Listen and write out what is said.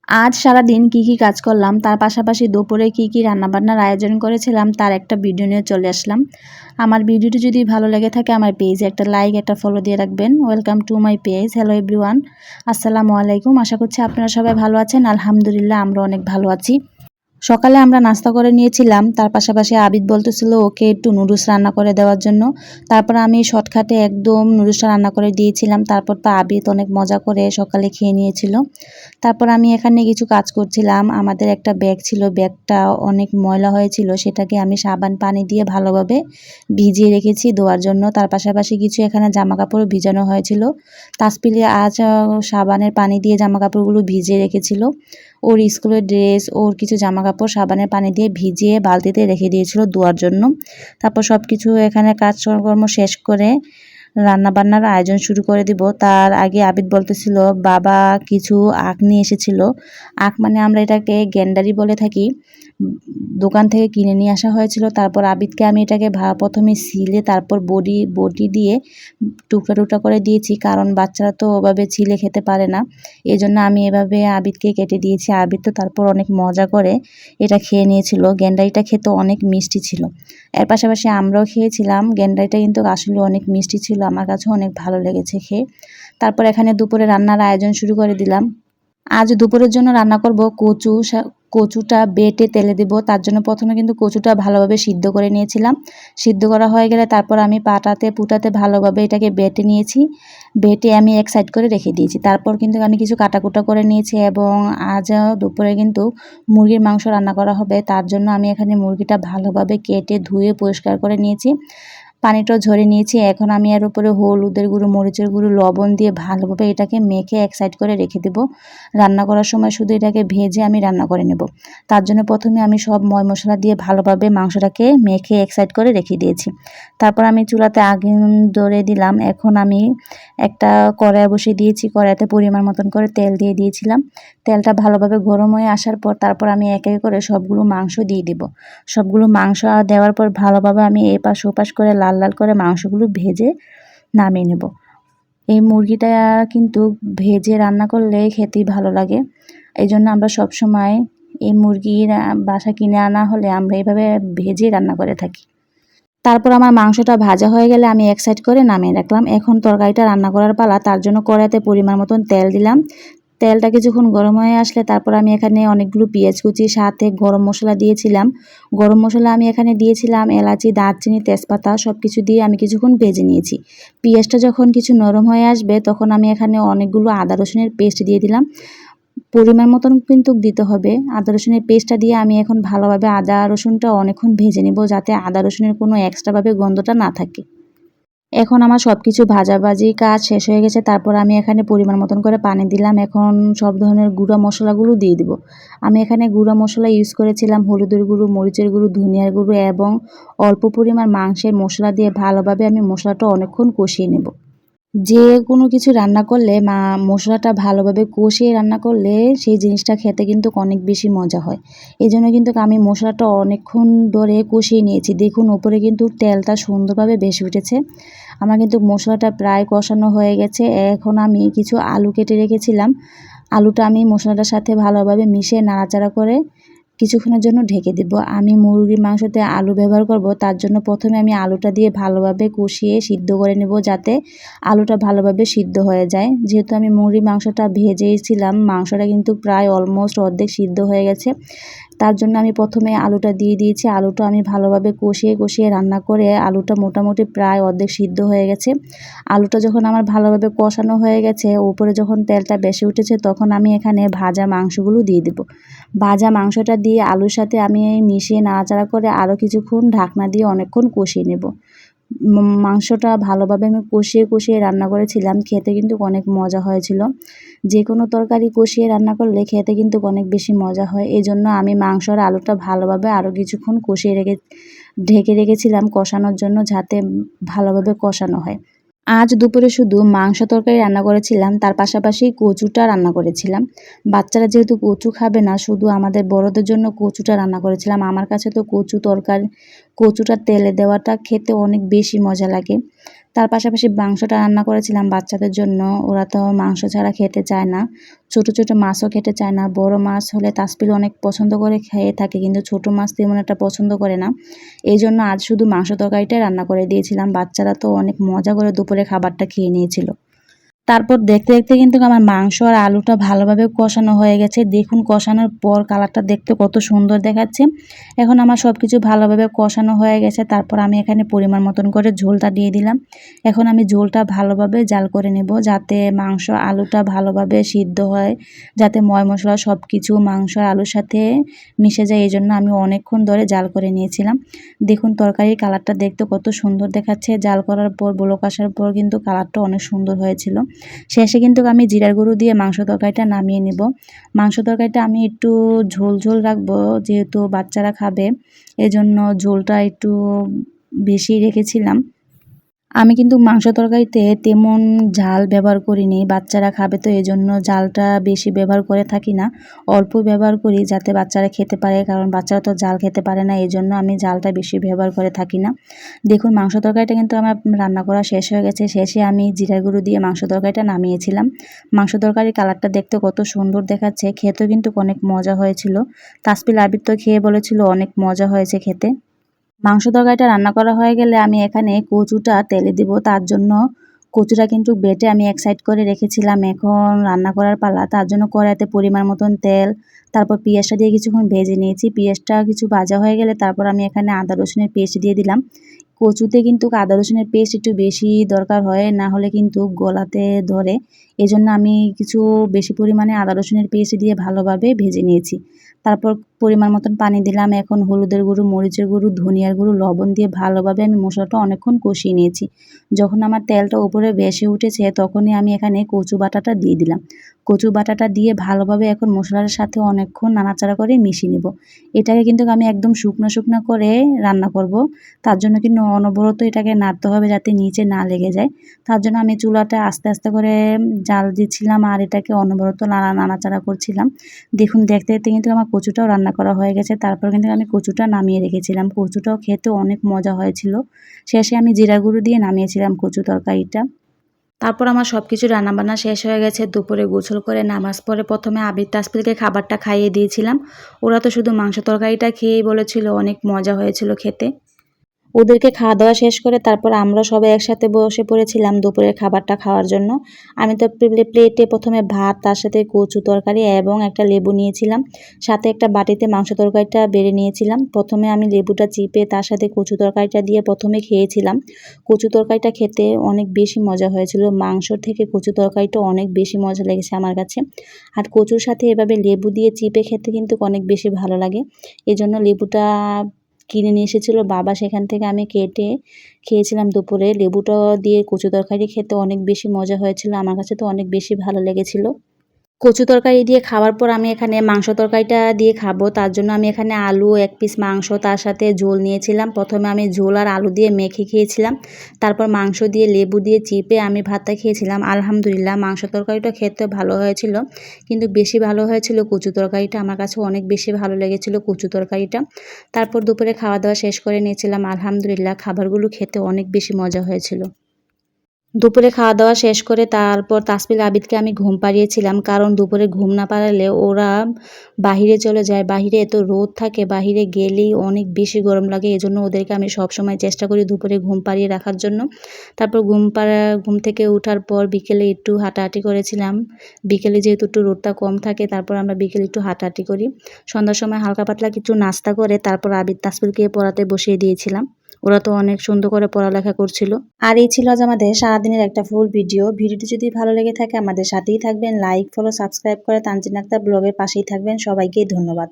আজ সারাদিন কি কাজ করলাম তার পাশাপাশি দুপুরে কি রান্নাবান্নার আয়োজন করেছিলাম তার একটা ভিডিও নিয়ে চলে আসলাম। আমার ভিডিওটি যদি ভালো লেগে থাকে আমার পেজে একটা লাইক একটা ফলো দিয়ে রাখবেন। Welcome to my page. Hello everyone, আসসালামু আলাইকুম। আশা করছি আপনারা সবাই ভালো আছেন। আলহামদুলিল্লাহ আমরা অনেক ভালো আছি। সকালে আমরা নাস্তা করে নিয়েছিলাম, তার পাশাপাশি আবিদ বলতেছিল ওকে একটু নুডলস রান্না করে দেওয়ার জন্য। তারপর আমি শর্টকাটে একদম নুডলসটা রান্না করে দিয়েছিলাম। তারপর তো আবিদ অনেক মজা করে সকালে খেয়ে নিয়েছিল। তারপর আমি এখানে কিছু কাজ করছিলাম। আমাদের একটা ব্যাগ ছিল, ব্যাগটা অনেক ময়লা হয়েছিল, সেটাকে আমি সাবান পানি দিয়ে ভালোভাবে ভিজিয়ে রেখেছি ধোয়ার জন্য। তার পাশাপাশি কিছু এখানে জামা কাপড় ভিজানো হয়েছিল। তাসপিলি আজ সাবানের পানি দিয়ে জামা কাপড়গুলো ভিজিয়ে রেখেছিল। ওর স্কুলের ড্রেস, ওর কিছু জামা কাপড় সাবানের পানি দিয়ে ভিজিয়ে বালতিতে রেখে দিয়েছিল ধোয়ার জন্য। তারপর সব কিছু এখানে কাজকর্ম শেষ করে রান্নাবান্নার আয়োজন শুরু করে দিব। তার আগে আবিদ বলতেছিল বাবা কিছু আখ নিয়ে এসেছিল। আখ মানে আমরা এটাকে গ্যান্ডারি বলে থাকি। দোকান থেকে কিনে নিয়ে আসা হয়েছিল। তারপর আবিদকে আমি এটাকে প্রথমে ছিলে তারপর বটি দিয়ে টুকরা টুকরা করে দিয়েছি, কারণ বাচ্চারা তো ওভাবে ছিলে খেতে পারে না। এই জন্য আমি এভাবে আবিদকে কেটে দিয়েছি। আবিদ তো তারপর অনেক মজা করে এটা খেয়ে নিয়েছিল। গ্যান্ডারিটা খেতে অনেক মিষ্টি ছিল। এর পাশাপাশি আমরাও খেয়েছিলাম। গ্যান্ডারিটা কিন্তু আসলে অনেক মিষ্টি ছিল, আমার কাছেও অনেক ভালো লেগেছে খেয়ে। তারপর এখানে দুপুরে রান্নার আয়োজন শুরু করে দিলাম। আজ দুপুরের জন্য রান্না করব কচুটা বেটে তেলে দেব। তার জন্য প্রথমে কিন্তু কচুটা ভালোভাবে সিদ্ধ করে নিয়েছিলাম। সিদ্ধ করা হয়ে গেলে তারপর আমি পুটাতে ভালোভাবে এটাকে বেটে নিয়েছি। বেটে আমি এক সাইড করে রেখে দিয়েছি। তারপর কিন্তু আমি কিছু কাটাকুটা করে নিয়েছি এবং আজ দুপুরে কিন্তু মুরগির মাংস রান্না করা হবে। তার জন্য আমি এখানে মুরগিটা ভালোভাবে কেটে ধুয়ে পরিষ্কার করে নিয়েছি। পানিটাও ঝরে নিয়েছি। এখন আমি এর উপরে হলুদের গুঁড়ো, মরিচের গুঁড়ো, লবণ দিয়ে ভালোভাবে এটাকে মেখে এক সাইড করে রেখে দেব। রান্না করার সময় শুধু এটাকে ভেজে আমি রান্না করে নেব। তার জন্য প্রথমে আমি সব মশলা দিয়ে ভালোভাবে মাংসটাকে মেখে এক সাইড করে রেখে দিয়েছি। তারপর আমি চুলাতে আগুন ধরে দিলাম। এখন আমি একটা কড়াই বসিয়ে দিয়েছি। কড়াইতে পরিমাণ মতন করে তেল দিয়ে দিয়েছিলাম। তেলটা ভালোভাবে গরম হয়ে আসার পর তারপর আমি এক এক করে সবগুলো মাংস দিয়ে দেব। সবগুলো মাংস দেওয়ার পর ভালোভাবে আমি এপাশ ওপাশ করে লাল লাল করে মাংসগুলো ভেজে নামিয়ে নেব। এই মুরগিটা কিন্তু ভেজে রান্না করলে খেতেই ভালো লাগে। এই জন্য আমরা সবসময় এই মুরগির বাসা কিনে আনা হলে আমরা এইভাবে ভেজে রান্না করে থাকি। তারপর আমার মাংসটা ভাজা হয়ে গেলে আমি এক সাইড করে নামিয়ে রাখলাম। এখন তরকারিটা রান্না করার পালা। তার জন্য কড়াইতে পরিমাণ মতন তেল দিলাম। তেলটা কিছুক্ষণ গরম হয়ে আসলে তারপর আমি এখানে অনেকগুলো পেঁয়াজ কুচি সাথে গরম মশলা দিয়েছিলাম। গরম মশলা আমি এখানে দিয়েছিলাম এলাচি, দারচিনি, তেজপাতা সব কিছু দিয়ে আমি কিছুক্ষণ ভেজে নিয়েছি। পেঁয়াজটা যখন কিছু নরম হয়ে আসবে তখন আমি এখানে অনেকগুলো আদা রসুনের পেস্ট দিয়ে দিলাম। পরিমাণ মতন কিন্তু দিতে হবে। আদা রসুনের পেস্টটা দিয়ে আমি এখন ভালোভাবে আদা রসুনটা অনেকক্ষণ ভেজে নেব, যাতে আদা রসুনের কোনো এক্সট্রাভাবে গন্ধটা না থাকে। এখন আমার সব কিছু ভাজাভাজি কাজ শেষ হয়ে গেছে। তারপর আমি এখানে পরিমাণ মতন করে পানি দিলাম। এখন সব ধরনের গুঁড়া মশলাগুলো দিয়ে দিব। আমি এখানে গুঁড়া মশলা ইউজ করেছিলাম হলুদের গুঁড়ো, মরিচের গুঁড়ো, ধনিয়ার গুঁড়ো এবং অল্প পরিমাণ মাংসের মশলা দিয়ে ভালোভাবে আমি মশলাটা অনেকক্ষণ কষিয়ে নেব। যে কোনো কিছু রান্না করলে মশলাটা ভালোভাবে কষিয়ে রান্না করলে সেই জিনিসটা খেতে কিন্তু অনেক বেশি মজা হয়। এই জন্য কিন্তু আমি মশলাটা অনেকক্ষণ ধরে কষিয়ে নিয়েছি। দেখুন উপরে কিন্তু তেলটা সুন্দরভাবে ভেসে উঠেছে। আমার কিন্তু মশলাটা প্রায় কষানো হয়ে গেছে। এখন আমি কিছু আলু কেটে রেখেছিলাম। আলুটা আমি মশলাটার সাথে ভালোভাবে মিশিয়ে নাড়াচাড়া করে কিছুক্ষণের জন্য ঢেকে দেব। আমি মুরগির মাংসতে আলু ব্যবহার করব, তার জন্য প্রথমে আমি আলুটা দিয়ে ভালোভাবে কষিয়ে সিদ্ধ করে নেব, যাতে আলুটা ভালোভাবে সিদ্ধ হয়ে যায়। যেহেতু আমি মুরগির মাংসটা ভেজেছিলাম, মাংসটা কিন্তু প্রায় অলমোস্ট অর্ধেক সিদ্ধ হয়ে গেছে। তার জন্য আমি প্রথমে আলুটা দিয়ে দিয়েছি। আলুটা আমি ভালোভাবে কষিয়ে রান্না করে আলুটা মোটামুটি প্রায় অর্ধেক সিদ্ধ হয়ে গেছে। আলুটা যখন আমার ভালোভাবে কষানো হয়ে গেছে, উপরে যখন তেলটা বেশি উঠেছে, তখন আমি এখানে ভাজা মাংসগুলো দিয়ে দেব। ভাজা মাংসটা দিয়ে আলুর সাথে আমি মিশিয়ে নাড়াচাড়া করে আরও কিছুক্ষণ ঢাকনা দিয়ে অনেকক্ষণ কষিয়ে নেব। মাংসটা ভালোভাবে আমি কষিয়ে রান্না করেছিলাম। খেতে কিন্তু অনেক মজা হয়েছিল। যে কোনো তরকারি কষিয়ে রান্না করলে খেতে কিন্তু অনেক বেশি মজা হয়। এই জন্য আমি মাংস আর আলুটা ভালোভাবে আরও কিছুক্ষণ ঢেকে রেখেছিলাম কষানোর জন্য, যাতে ভালোভাবে কষানো হয়। আজ দুপুরে শুধু মাংস তরকারি রান্না করেছিলাম, তার পাশাপাশি কচুটা রান্না করেছিলাম। বাচ্চারা যেহেতু কচু খাবে না, শুধু আমাদের বড়দের জন্য কচুটা রান্না করেছিলাম। আমার কাছে তো কচুটা তেলে দেওয়াটা খেতে অনেক বেশি মজা লাগে। তার পাশাপাশি মাংসটা রান্না করেছিলাম বাচ্চাদের জন্য। ওরা তো মাংস ছাড়া খেতে চায় না, ছোট ছোট মাছও খেতে চায় না। বড় মাছ হলে তাসপিল অনেক পছন্দ করে খেয়ে থাকে, কিন্তু ছোট মাছ তেমন একটা পছন্দ করে না। এই জন্য আজ শুধু মাংস তরকারিটাই রান্না করে দিয়েছিলাম। বাচ্চারা তো অনেক মজা করে দুপুরে খাবারটা খেয়ে নিয়েছিল। তারপর দেখতে দেখতে কিন্তু আমার মাংস আর আলুটা ভালোভাবে কষানো হয়ে গেছে। দেখুন কষানোর পর কালারটা দেখতে কত সুন্দর দেখাচ্ছে। এখন আমার সব কিছু ভালোভাবে কষানো হয়ে গেছে। তারপর আমি এখানে পরিমাণ মতন করে ঝোলটা দিয়ে দিলাম। এখন আমি ঝোলটা ভালোভাবে জাল করে নেব, যাতে মাংস আলুটা ভালোভাবে সিদ্ধ হয়, যাতে ময় মশলা সব কিছু মাংস আর আলুর সাথে মিশে যায়। এই জন্য আমি অনেকক্ষণ ধরে জাল করে নিয়েছিলাম। দেখুন তরকারির কালারটা দেখতে কত সুন্দর দেখাচ্ছে। জাল করার পর বলক আসার পর কিন্তু কালারটা অনেক সুন্দর হয়েছিল। শেষে কিন্তু আমি জিরার গুঁড়ো দিয়ে মাংস তরকারিটা নামিয়ে নেব। মাংস তরকারিটা আমি একটু ঝোল ঝোল রাখবো, যেহেতু বাচ্চারা খাবে, এজন্য ঝোলটা একটু বেশি রেখেছিলাম। আমি কিন্তু মাংস তরকারিতে তেমন ঝাল ব্যবহার করিনি, বাচ্চারা খাবে তো এজন্য ঝালটা বেশি ব্যবহার করে থাকি না, অল্প ব্যবহার করি যাতে বাচ্চারা খেতে পারে, কারণ বাচ্চারা তো ঝাল খেতে পারে না, এই জন্য আমি ঝালটা বেশি ব্যবহার করে থাকি না। দেখুন মাংস তরকারিটা কিন্তু আমার রান্না করা শেষ হয়ে গেছে। শেষে আমি জিরার গুঁড়ো দিয়ে মাংস তরকারিটা নামিয়েছিলাম। মাংস তরকারির কালারটা দেখতে কত সুন্দর দেখাচ্ছে, খেতেও কিন্তু অনেক মজা হয়েছিল। তাসপিল আবির তো খেয়ে বলেছিল অনেক মজা হয়েছে খেতে। মাংস তরকারিটা রান্না করা হয়ে গেলে আমি এখানে কচুটা তেলে দিব। তার জন্য কচুটা কিন্তু বেটে আমি এক সাইড করে রেখেছিলাম। এখন রান্না করার পালা। তার জন্য কড়াইতে পরিমাণ মতন তেল, তারপর পেঁয়াজটা দিয়ে কিছুক্ষণ ভেজে নিয়েছি। পেঁয়াজটা কিছু ভাজা হয়ে গেলে তারপর আমি এখানে আদা রসুনের পেস্ট দিয়ে দিলাম। কচুতে কিন্তু আদা রসুনের পেস্ট একটু বেশি দরকার হয়, না হলে কিন্তু গলাতে ধরে। এজন্য আমি কিছু বেশি পরিমাণে আদা রসুনের পেস্ট দিয়ে ভালোভাবে ভেজে নিয়েছি। তারপর পরিমাণ মতন পানি দিলাম। এখন হলুদের গুঁড়ো, মরিচের গুঁড়ো, ধনিয়ার গুঁড়ো, লবণ দিয়ে ভালোভাবে আমি মশলাটা অনেকক্ষণ কষিয়ে নিয়েছি। যখন আমার তেলটা উপরে ভেসে উঠেছে তখনই আমি এখানে কচু বাটাটা দিয়ে দিলাম। কচু বাটাটা দিয়ে ভালোভাবে এখন মশলার সাথে অনেকক্ষণ নাড়াচাড়া করে মিশিয়ে নেব। এটাকে কিন্তু আমি একদম শুকনো শুকনো করে রান্না করব। তার জন্য কিন্তু অনবরত এটাকে নাড়তে হবে যাতে নিচে না লেগে যায়। তার জন্য আমি চুলাটা আস্তে আস্তে করে জাল দিচ্ছিলাম আর এটাকে অনবরত নাড়াচাড়া করছিলাম। দেখুন দেখতে দেখতে কিন্তু আমার কচুটাও রান্না করা হয়ে গেছে। তারপর কিন্তু আমি কচুটা নামিয়ে রেখেছিলাম। কচুটাও খেতে অনেক মজা হয়েছিল। শেষে আমি জিরার গুঁড়ো দিয়ে নামিয়েছিলাম কচু তরকারিটা। তারপর আমার সব কিছু রান্নাবান্না শেষ হয়ে গেছে। দুপুরে গোসল করে নামাজ পড়ে প্রথমে আবির তাসপিলকে খাবারটা খাইয়ে দিয়েছিলাম। ওরা তো শুধু মাংস তরকারিটা খেয়েই বলেছিল অনেক মজা হয়েছিল খেতে। ওদেরকে খাওয়া দাওয়া শেষ করে তারপর আমরা সবাই একসাথে বসে পড়েছিলাম দুপুরের খাবারটা খাওয়ার জন্য। আমি তো প্লেটে প্রথমে ভাত, তার সাথে কচু তরকারি এবং একটা লেবু নিয়েছিলাম। সাথে একটা বাটিতে মাংস তরকারিটা বেড়ে নিয়েছিলাম। প্রথমে আমি লেবুটা চিপে তার সাথে কচু তরকারিটা দিয়ে প্রথমে খেয়েছিলাম। কচু তরকারিটা খেতে অনেক বেশি মজা হয়েছিল। মাংসর থেকে কচু তরকারিটা অনেক বেশি মজা লেগেছে আমার কাছে। আর কচুর সাথে এভাবে লেবু দিয়ে চিপে খেতে কিন্তু অনেক বেশি ভালো লাগে। এজন্য লেবুটা কিনে নিয়ে এসেছিল বাবা, সেখান থেকে আমি কেটে খেয়েছিলাম দুপুরে। লেবুটা দিয়ে কচু তরকারি খেতে অনেক বেশি মজা হয়েছিল। আমার কাছে তো অনেক বেশি ভালো লেগেছিল। কচু তরকারি দিয়ে খাওয়ার পর আমি এখানে মাংস তরকারিটা দিয়ে খাবো। তার জন্য আমি এখানে আলু, এক পিস মাংস, তার সাথে ঝোল নিয়েছিলাম। প্রথমে আমি ঝোল আর আলু দিয়ে মেখে খেয়েছিলাম। তারপর মাংস দিয়ে লেবু দিয়ে চিপে আমি ভাতটা খেয়েছিলাম। আলহামদুলিল্লাহ মাংস তরকারিটা খেতে ভালো হয়েছিল, কিন্তু বেশি ভালো হয়েছিল কচু তরকারিটা। আমার কাছে অনেক বেশি ভালো লেগেছিল কচু তরকারিটা। তারপর দুপুরে খাওয়া দাওয়া শেষ করে নিয়েছিলাম। আলহামদুলিল্লাহ খাবারগুলো খেতে অনেক বেশি মজা হয়েছিল। দুপুরে খাওয়া দাওয়া শেষ করে তারপর তাসপিল আবিদকে আমি ঘুম পাড়িয়েছিলাম, কারণ দুপুরে ঘুম না পাড়ালে ওরা বাহিরে চলে যায়। বাহিরে এত রোদ থাকে, বাহিরে গেলেই অনেক বেশি গরম লাগে। এজন্য ওদেরকে আমি সবসময় চেষ্টা করি দুপুরে ঘুম পাড়িয়ে রাখার জন্য। তারপর ঘুম থেকে ওঠার পর বিকেলে একটু হাঁটাহাঁটি করেছিলাম। বিকেলে যেহেতু একটু রোদটা কম থাকে, তারপর আমরা বিকেলে একটু হাঁটাহাঁটি করি। সন্ধ্যার সময় হালকা পাতলা কিছু নাস্তা করে তারপর আবিদ তাসপিলকে পড়াতে বসিয়ে দিয়েছিলাম। ওরা তো অনেক সুন্দর করে পড়ালেখা করছিল। আর এই ছিল আজ আমাদের সারাদিনের একটা ফুল ভিডিও। ভিডিওটি যদি ভালো লেগে থাকে আমাদের সাথেই থাকবেন, লাইক, ফলো, সাবস্ক্রাইব করে তানজিন আক্তার ব্লগের পাশেই থাকবেন। সবাইকে ধন্যবাদ।